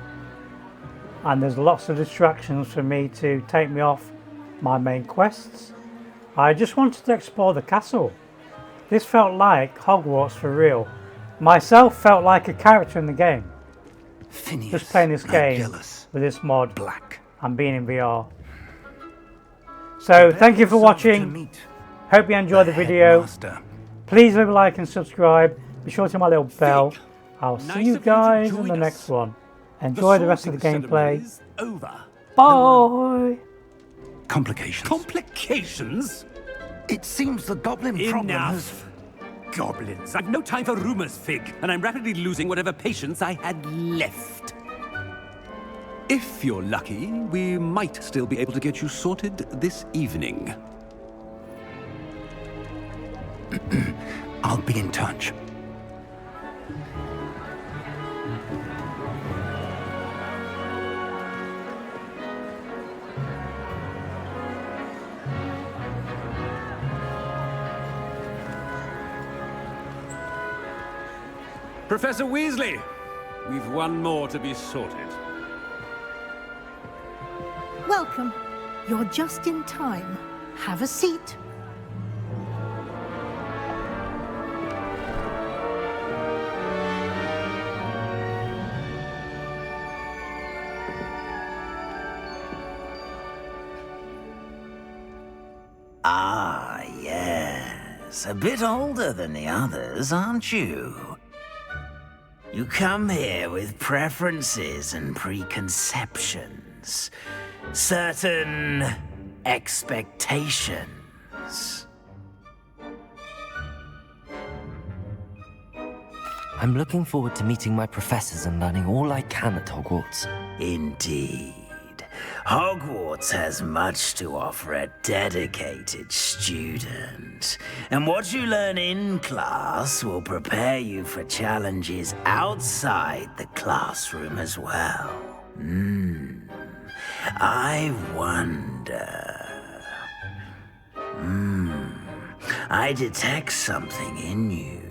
and there's lots of distractions for me to take me off my main quests. I just wanted to explore the castle. This felt like Hogwarts for real. Myself felt like a character in the game, Phineas, just playing this game Nigellus, with this mod Black. and being in VR. So thank you for Prepare yourself to watching. meet Hope you enjoyed the video. Headmaster. Please leave a like and subscribe. Be sure to hit my little bell. I'll see nice you of you to guys in join the us. next one. Enjoy the rest of the sorting gameplay. ceremony's over. Bye. Complications. Complications? It seems the goblin problem has... Enough. Goblins. I've no time for rumors, Fig, and I'm rapidly losing whatever patience I had left. If you're lucky, we might still be able to get you sorted this evening. I'll be in touch. Professor Weasley, we've one more to be sorted. Welcome. You're just in time. Have a seat. Ah, yes. A bit older than the others, aren't you? You come here with preferences and preconceptions. Certain expectations. I'm looking forward to meeting my professors and learning all I can at Hogwarts. Indeed. Hogwarts has much to offer a dedicated student. And what you learn in class will prepare you for challenges outside the classroom as well. I wonder... I detect something in you.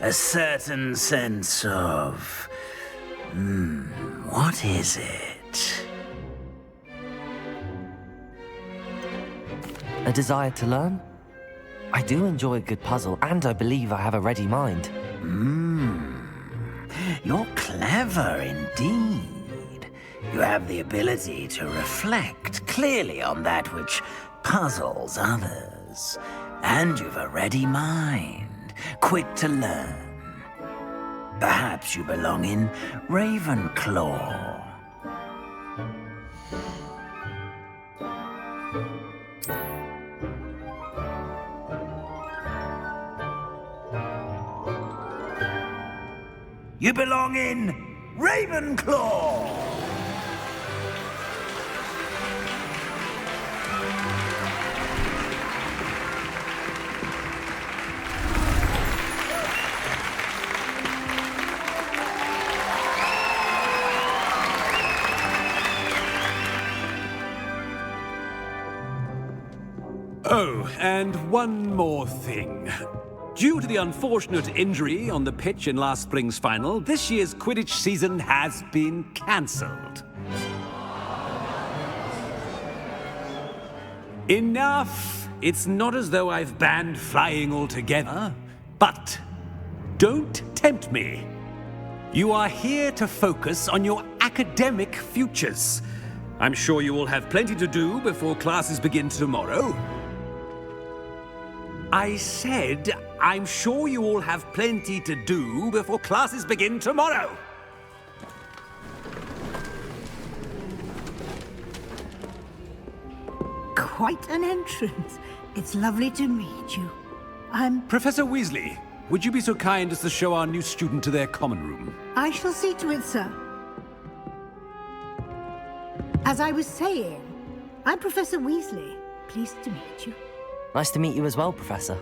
A certain sense of... what is it? A desire to learn? I do enjoy a good puzzle, and I believe I have a ready mind. You're clever indeed. You have the ability to reflect clearly on that which puzzles others. And you've a ready mind, quick to learn. Perhaps you belong in Ravenclaw. You belong in Ravenclaw! Oh, and one more thing. Due to the unfortunate injury on the pitch in last spring's final, this year's Quidditch season has been cancelled. Enough! It's not as though I've banned flying altogether, but don't tempt me. You are here to focus on your academic futures. I'm sure you will have plenty to do before classes begin tomorrow. I said, I'm sure you all have plenty to do before classes begin tomorrow. Quite an entrance. It's lovely to meet you. Professor Weasley, would you be so kind as to show our new student to their common room? I shall see to it, sir. As I was saying, I'm Professor Weasley. Pleased to meet you. Nice to meet you as well, Professor.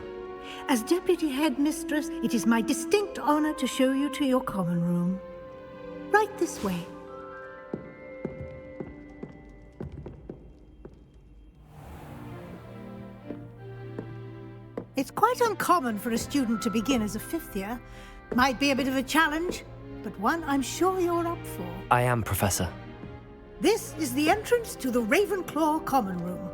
As Deputy Headmistress, it is my distinct honor to show you to your common room. Right this way. It's quite uncommon for a student to begin as a fifth year. Might be a bit of a challenge, but one I'm sure you're up for. I am, Professor. This is the entrance to the Ravenclaw common room.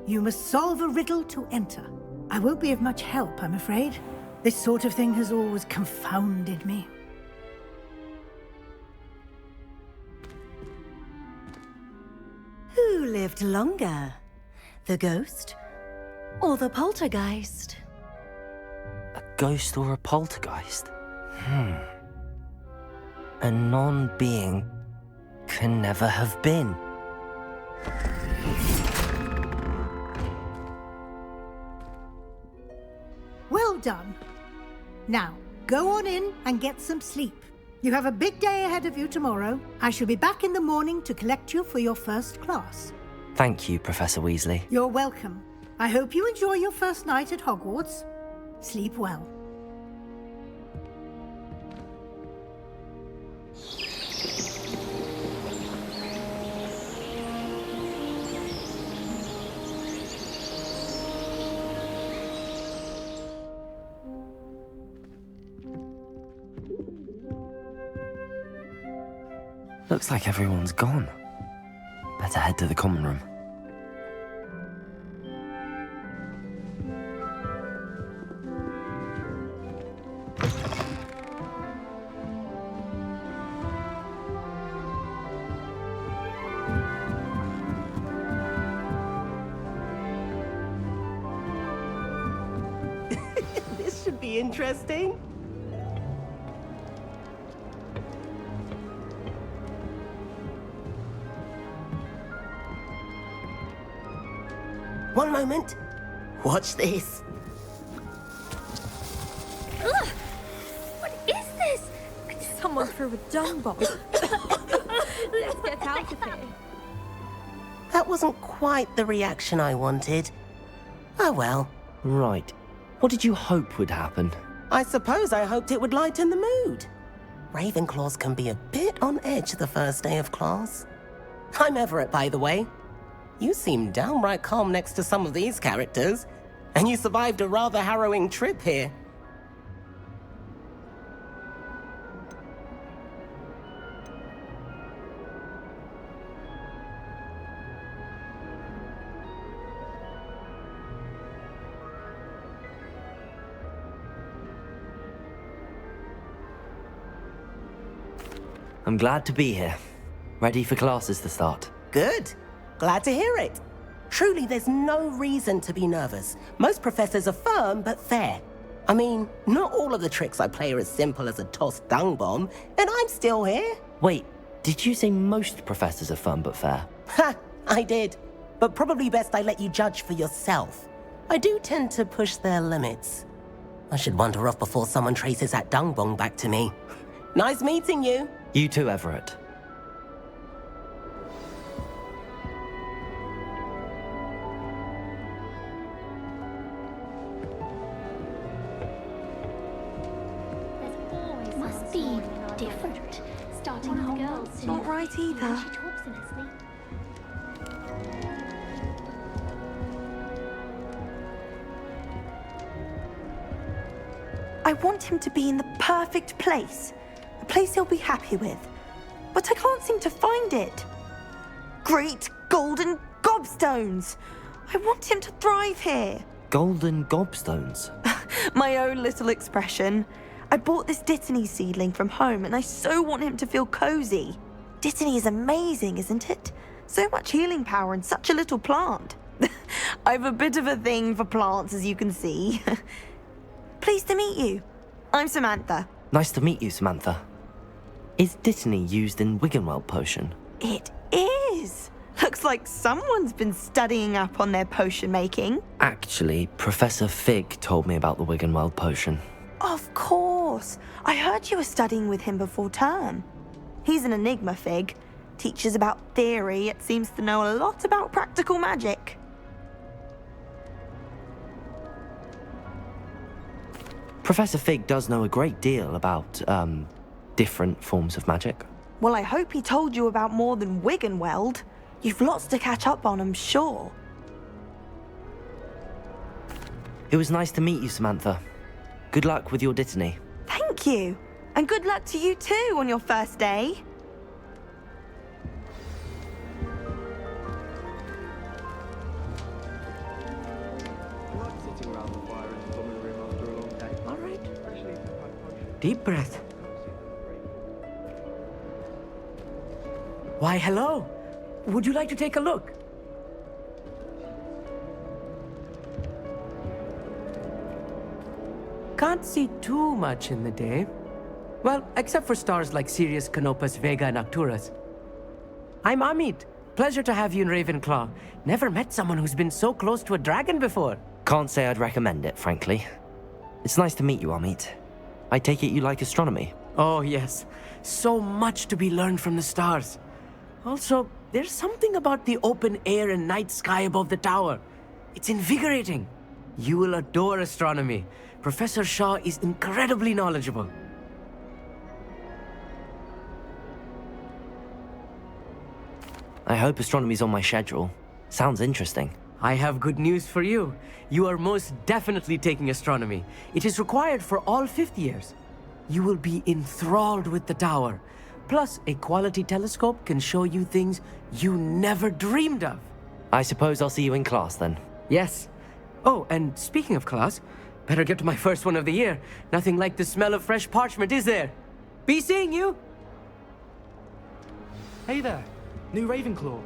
You must solve a riddle to enter. I won't be of much help, I'm afraid. This sort of thing has always confounded me. Who lived longer? The ghost or the poltergeist? A ghost or a poltergeist? A non-being can never have been. Well done. Now, go on in and get some sleep. You have a big day ahead of you tomorrow. I shall be back in the morning to collect you for your first class. Thank you, Professor Weasley. You're welcome. I hope you enjoy your first night at Hogwarts. Sleep well. Looks like everyone's gone. Better head to the common room. This should be interesting. One moment. Watch this. Ugh! What is this? Someone threw a dung bomb. Let's get out of here. That wasn't quite the reaction I wanted. Oh well. Right. What did you hope would happen? I suppose I hoped it would lighten the mood. Ravenclaws can be a bit on edge the first day of class. I'm Everett, by the way. You seem downright calm next to some of these characters, and you survived a rather harrowing trip here. I'm glad to be here. Ready for classes to start. Good. Glad to hear it. Truly, there's no reason to be nervous. Most professors are firm but fair. I mean, not all of the tricks I play are as simple as a tossed dung bomb, and I'm still here. Wait, did you say most professors are firm but fair? Ha! I did. But probably best I let you judge for yourself. I do tend to push their limits. I should wander off before someone traces that dung bomb back to me. Nice meeting you. You too, Everett. Must be different. Starting with girls. Not right either. She talks in her sleep. I want him to be in the perfect place. A place he'll be happy with. But I can't seem to find it. Great golden gobstones! I want him to thrive here. Golden gobstones? My own little expression. I bought this Dittany seedling from home and I so want him to feel cozy. Dittany is amazing, isn't it? So much healing power in such a little plant. I've a bit of a thing for plants, as you can see. Pleased to meet you. I'm Samantha. Nice to meet you, Samantha. Is Dittany used in Wiggenweld potion? It is. Looks like someone's been studying up on their potion making. Actually, Professor Fig told me about the Wiggenweld potion. Of course. I heard you were studying with him before term. He's an enigma, Fig. Teaches about theory, yet seems to know a lot about practical magic. Professor Fig does know a great deal about, different forms of magic. Well, I hope he told you about more than Wiggenweld. You've lots to catch up on, I'm sure. It was nice to meet you, Samantha. Good luck with your dittany. Thank you. And good luck to you too on your first day. All right. Deep breath. Why, hello. Would you like to take a look? Can't see too much in the day. Well, except for stars like Sirius, Canopus, Vega, and Arcturus. I'm Amit. Pleasure to have you in Ravenclaw. Never met someone who's been so close to a dragon before. Can't say I'd recommend it, frankly. It's nice to meet you, Amit. I take it you like astronomy. Oh, yes. So much to be learned from the stars. Also, there's something about the open air and night sky above the tower. It's invigorating. You will adore astronomy. Professor Shaw is incredibly knowledgeable. I hope astronomy's on my schedule. Sounds interesting. I have good news for you. You are most definitely taking astronomy. It is required for all 5th years. You will be enthralled with the tower. Plus, a quality telescope can show you things you never dreamed of. I suppose I'll see you in class then. Yes. Oh, and speaking of class, better get to my first one of the year. Nothing like the smell of fresh parchment, is there? Be seeing you! Hey there, new Ravenclaw.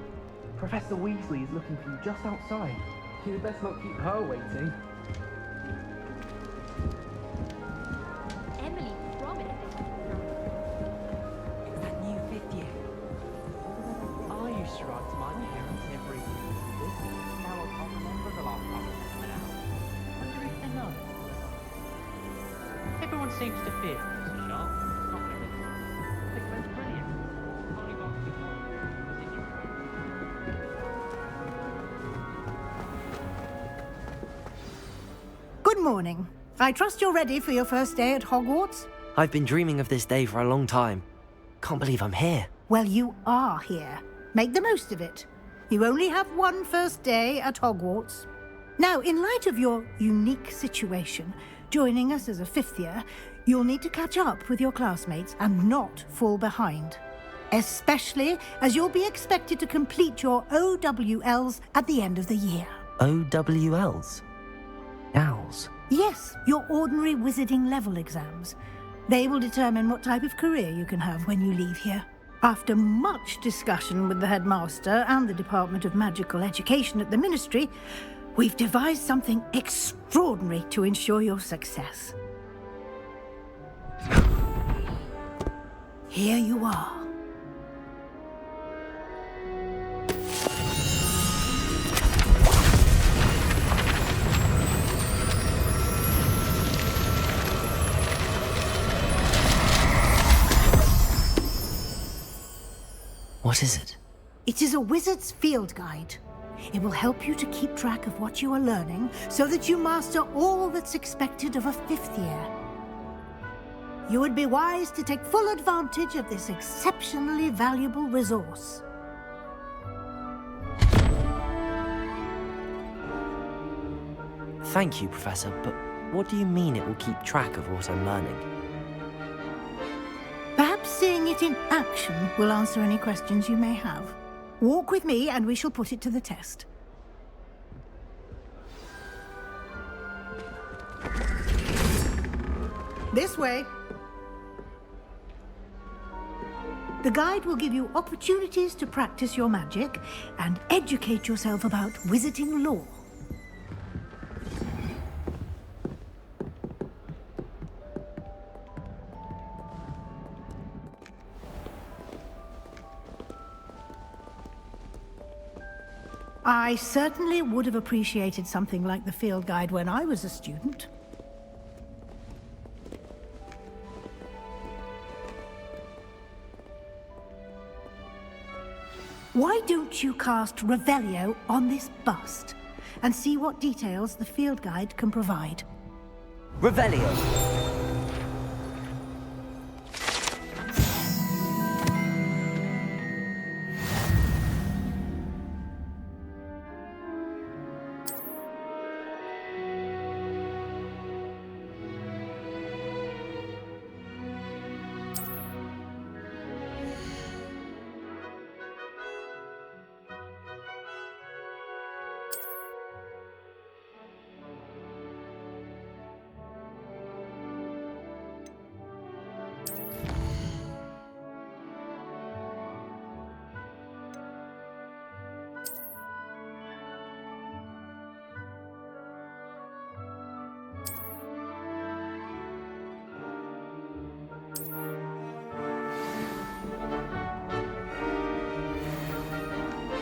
Professor Weasley is looking for you just outside. You'd best not keep her waiting. Emily promised. It's that new 5th year. Are you sure it's my parents every week? Now I can't remember the last time I went out. Wonder if they know. Everyone seems to fear Professor Sharp. Not really. They sounds brilliant. Only got Good morning. I trust you're ready for your first day at Hogwarts? I've been dreaming of this day for a long time. Can't believe I'm here. Well, you are here. Make the most of it. You only have one first day at Hogwarts. Now, in light of your unique situation, joining us as a 5th year, you'll need to catch up with your classmates and not fall behind. Especially as you'll be expected to complete your OWLs at the end of the year. OWLs? Owls? Yes, your ordinary wizarding level exams. They will determine what type of career you can have when you leave here. After much discussion with the headmaster and the Department of Magical Education at the Ministry, we've devised something extraordinary to ensure your success. Here you are. What is it? It is a wizard's field guide. It will help you to keep track of what you are learning so that you master all that's expected of a 5th year. You would be wise to take full advantage of this exceptionally valuable resource. Thank you, Professor, but what do you mean it will keep track of what I'm learning? Perhaps seeing it in action will answer any questions you may have. Walk with me and we shall put it to the test. This way. The guide will give you opportunities to practice your magic and educate yourself about wizarding lore. I certainly would have appreciated something like the field guide when I was a student. Why don't you cast Revelio on this bust and see what details the field guide can provide? Revelio.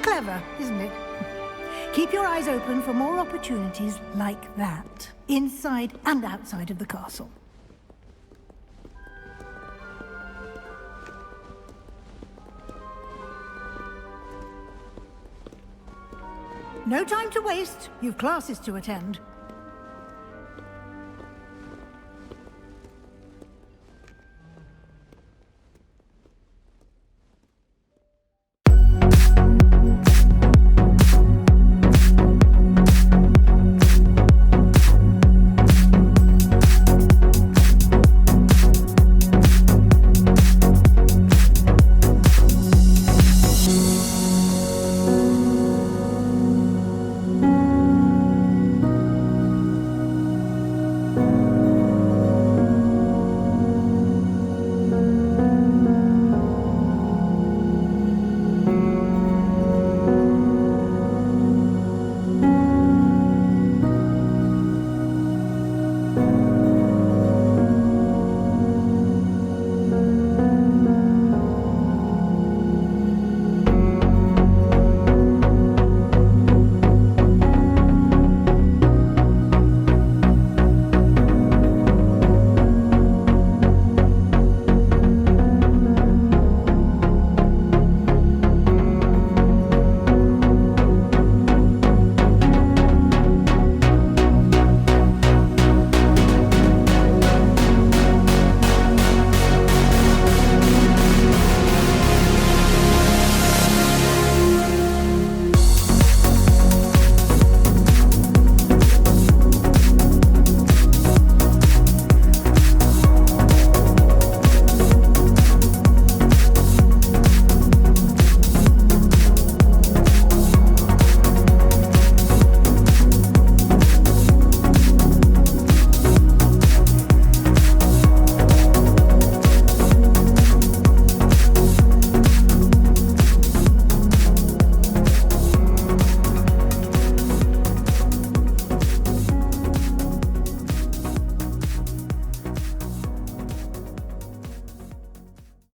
Clever, isn't it? Keep your eyes open for more opportunities like that, inside and outside of the castle. No time to waste. You've classes to attend.